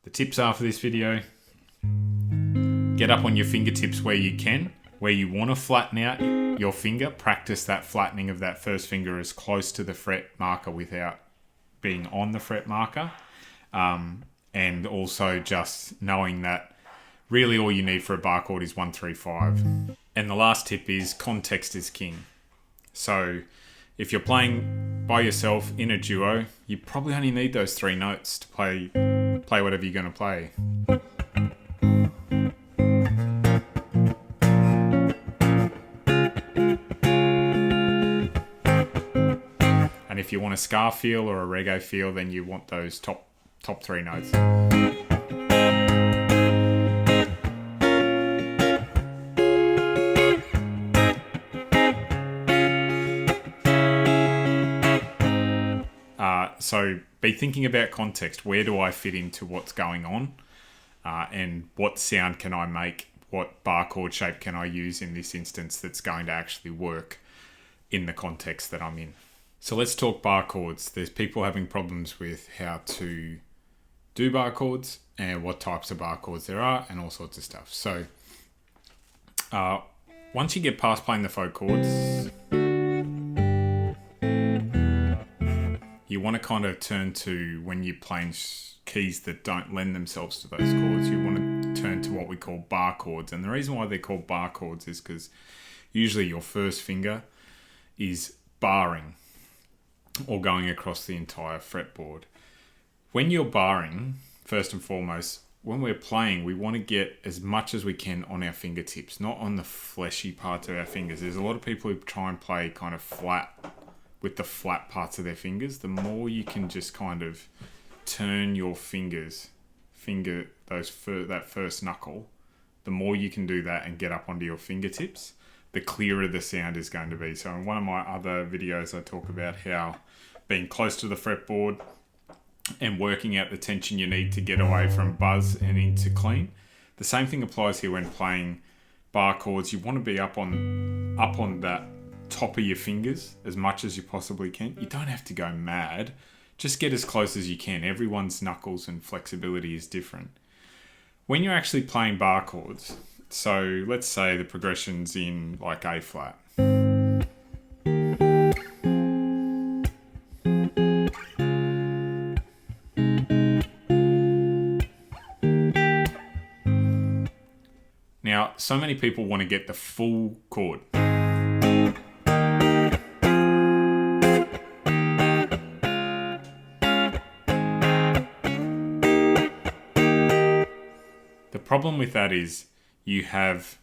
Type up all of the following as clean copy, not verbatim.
The tips are for this video: get up on your fingertips where you can. Where you want to flatten out your finger, practice that flattening of that first finger as close to the fret marker without being on the fret marker. And also just knowing that really all you need for a bar chord is 1, 3, 5. And the last tip is context is king. So if you're playing by yourself in a duo, you probably only need those 3 notes to play whatever you're going to play. And if you want a ska feel or a reggae feel, then you want those top 3 notes. So be thinking about context. Where do I fit into what's going on? And what sound can I make? What bar chord shape can I use in this instance that's going to actually work in the context that I'm in? So let's talk bar chords. There's people having problems with how to do bar chords and what types of bar chords there are and all sorts of stuff. So once you get past playing the folk chords, you want to kind of turn to, when you're playing keys that don't lend themselves to those chords, you want to turn to what we call bar chords. And the reason why they're called bar chords is because usually your first finger is barring or going across the entire fretboard. When you're barring, first and foremost, when we're playing, we want to get as much as we can on our fingertips, not on the fleshy parts of our fingers. There's a lot of people who try and play kind of flat with the flat parts of their fingers. The more you can just kind of turn your that first knuckle, the more you can do that and get up onto your fingertips, the clearer the sound is going to be. So in one of my other videos, I talk about how being close to the fretboard and working out the tension you need to get away from buzz and into clean. The same thing applies here when playing bar chords. You want to be up on that top of your fingers as much as you possibly can. You don't have to go mad. Just get as close as you can. Everyone's knuckles and flexibility is different. When you're actually playing bar chords, so let's say the progression's in like A flat. Now, so many people want to get the full chord. The problem with that is you have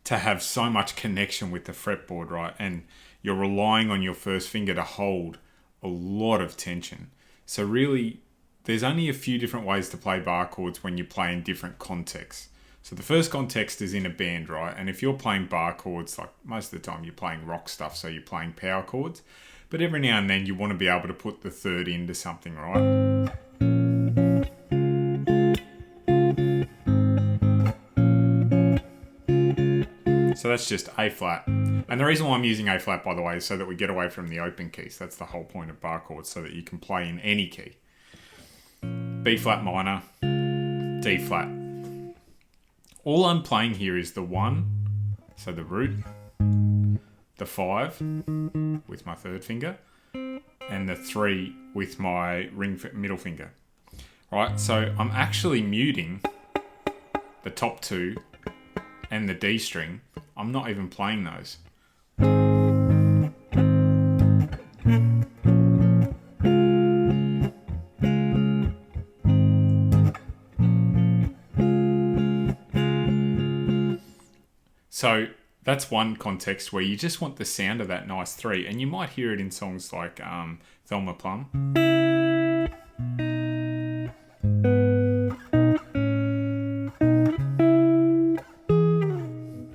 to have so much connection with the fretboard, right? And you're relying on your first finger to hold a lot of tension. So really, there's only a few different ways to play bar chords when you play in different contexts. So the first context is in a band, right? And if you're playing bar chords, like most of the time you're playing rock stuff, so you're playing power chords. But every now and then you want to be able to put the third into something, right? So that's just A flat. And the reason why I'm using A flat, by the way, is so that we get away from the open keys. That's the whole point of bar chords, so that you can play in any key. B flat minor, D flat. All I'm playing here is the 1, so the root, the 5 with my third finger, and the 3 with my middle finger. Right, so I'm actually muting the top 2 and the D string. I'm not even playing those. So that's one context where you just want the sound of that nice 3, and you might hear it in songs like Thelma Plum.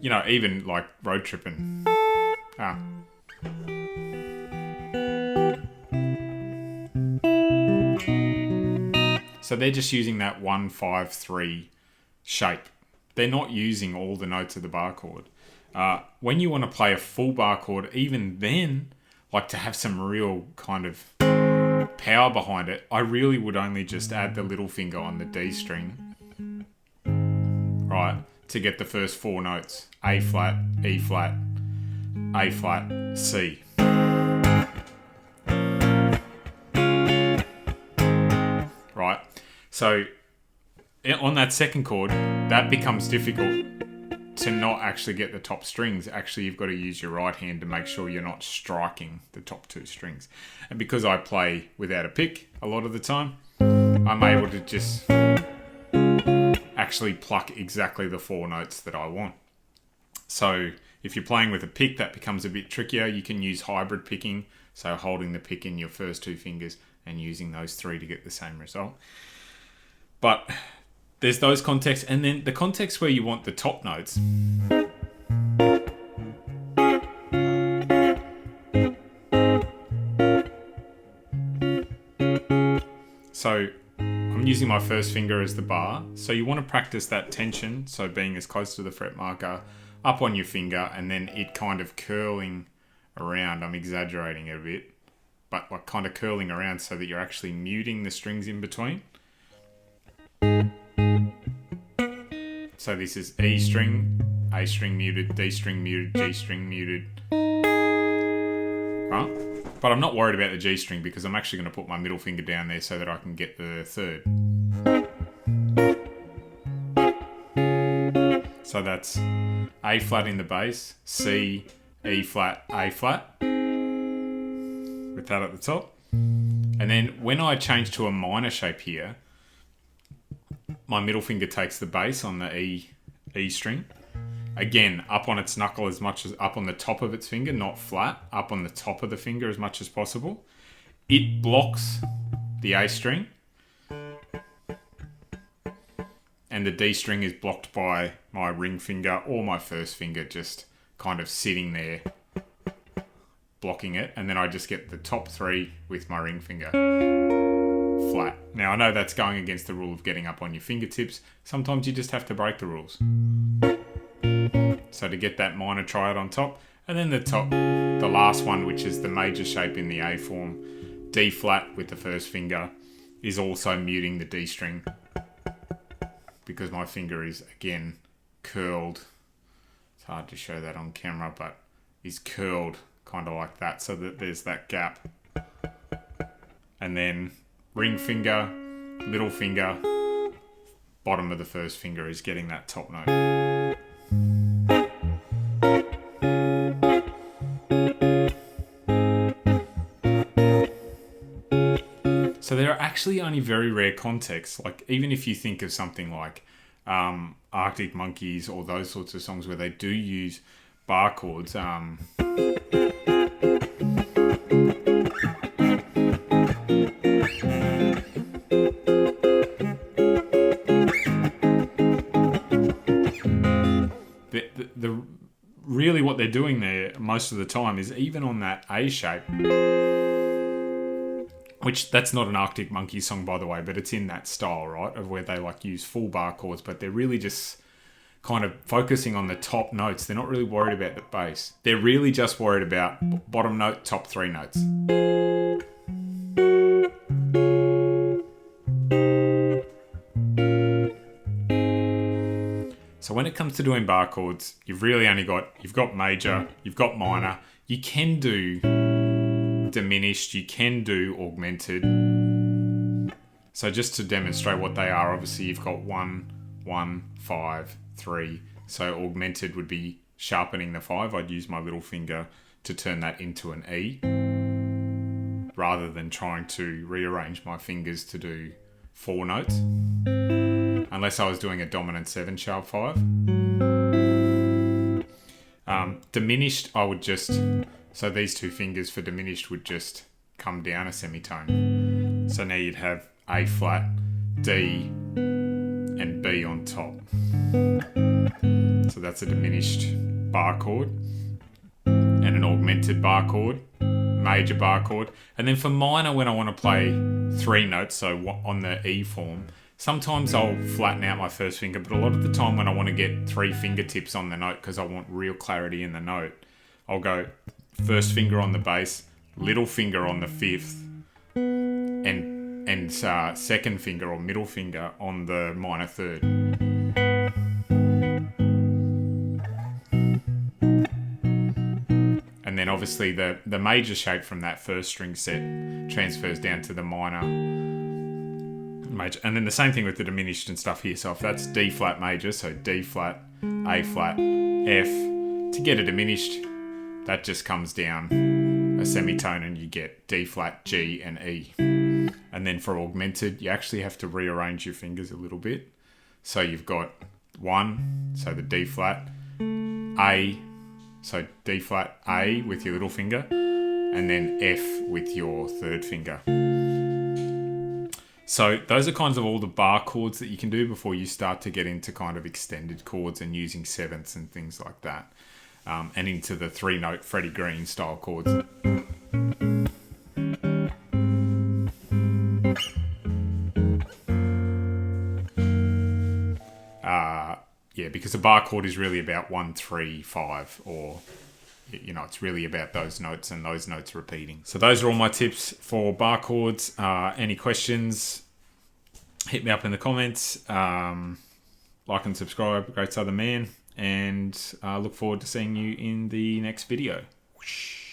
You know, even like Road Trippin'. So they're just using that 1, 5, 3 shape. They're not using all the notes of the bar chord. When you want to play a full bar chord, even then, like to have some real kind of power behind it, I really would only just add the little finger on the D string, right, to get the first 4 notes. A flat, E flat, A flat, C. Right, so on that second chord, that becomes difficult to not actually get the top strings. Actually, you've got to use your right hand to make sure you're not striking the top 2 strings. And because I play without a pick a lot of the time, I'm able to just actually pluck exactly the 4 notes that I want. So if you're playing with a pick, that becomes a bit trickier. You can use hybrid picking, so holding the pick in your first 2 fingers and using those 3 to get the same result. But there's those contexts, and then the context where you want the top notes. So I'm using my first finger as the bar. So you want to practice that tension, so being as close to the fret marker up on your finger, and then it kind of curling around. I'm exaggerating it a bit, but like kind of curling around so that you're actually muting the strings in between. So this is E string, A string muted, D string muted, G string muted. Right? But I'm not worried about the G string because I'm actually going to put my middle finger down there so that I can get the third. So that's A flat in the bass, C, E flat, A flat, with that at the top. And then when I change to a minor shape here, my middle finger takes the bass on the E string. Again, up on its knuckle as much as up on the top of its finger, not flat, up on the top of the finger as much as possible. It blocks the A string. And the D string is blocked by my ring finger or my first finger just kind of sitting there, blocking it. And then I just get the top 3 with my ring finger. Flat. Now I know that's going against the rule of getting up on your fingertips. Sometimes you just have to break the rules. So to get that minor triad on top, and then the last one, which is the major shape in the A form, D flat with the first finger, is also muting the D string because my finger is again curled. It's hard to show that on camera, but is curled kind of like that so that there's that gap. And then ring finger, little finger, bottom of the first finger is getting that top note. So there are actually only very rare contexts, like even if you think of something like Arctic Monkeys or those sorts of songs where they do use bar chords. Really what they're doing there most of the time is even on that A shape, which that's not an Arctic Monkeys song by the way, but it's in that style, right, of where they like use full bar chords, but they're really just kind of focusing on the top notes. They're not really worried about the bass. They're really just worried about bottom note, top 3 notes. So when it comes to doing bar chords, you've really only you've got major, you've got minor. You can do diminished, you can do augmented. So just to demonstrate what they are, obviously you've got 1, 1, 5, 3. So augmented would be sharpening the 5. I'd use my little finger to turn that into an E, rather than trying to rearrange my fingers to do 4 notes. Unless I was doing a dominant 7 sharp 5. Diminished, I would just, so these 2 fingers for diminished would just come down a semitone. So now you'd have A flat, D, and B on top. So that's a diminished bar chord. And an augmented bar chord, major bar chord. And then for minor, when I want to play 3 notes, so on the E form, sometimes I'll flatten out my first finger, but a lot of the time when I want to get 3 fingertips on the note because I want real clarity in the note, I'll go first finger on the bass, little finger on the 5th, and second finger or middle finger on the minor third. And then obviously the major shape from that first string set transfers down to the minor major. And then the same thing with the diminished and stuff here. So if that's D flat major, so D flat, A flat, F, to get a diminished, that just comes down a semitone and you get D flat, G and E. And then for augmented, you actually have to rearrange your fingers a little bit. So you've got 1, so the D flat, A, so D flat, A with your little finger, and then F with your third finger. So those are kinds of all the bar chords that you can do before you start to get into kind of extended chords and using sevenths and things like that. And into the 3-note Freddie Green style chords. Yeah, because a bar chord is really about 1, 3, 5, or, you know, it's really about those notes and those notes repeating. So those are all my tips for bar chords. Any questions, hit me up in the comments. Like and subscribe, Great Southern Man, and look forward to seeing you in the next video. Whoosh.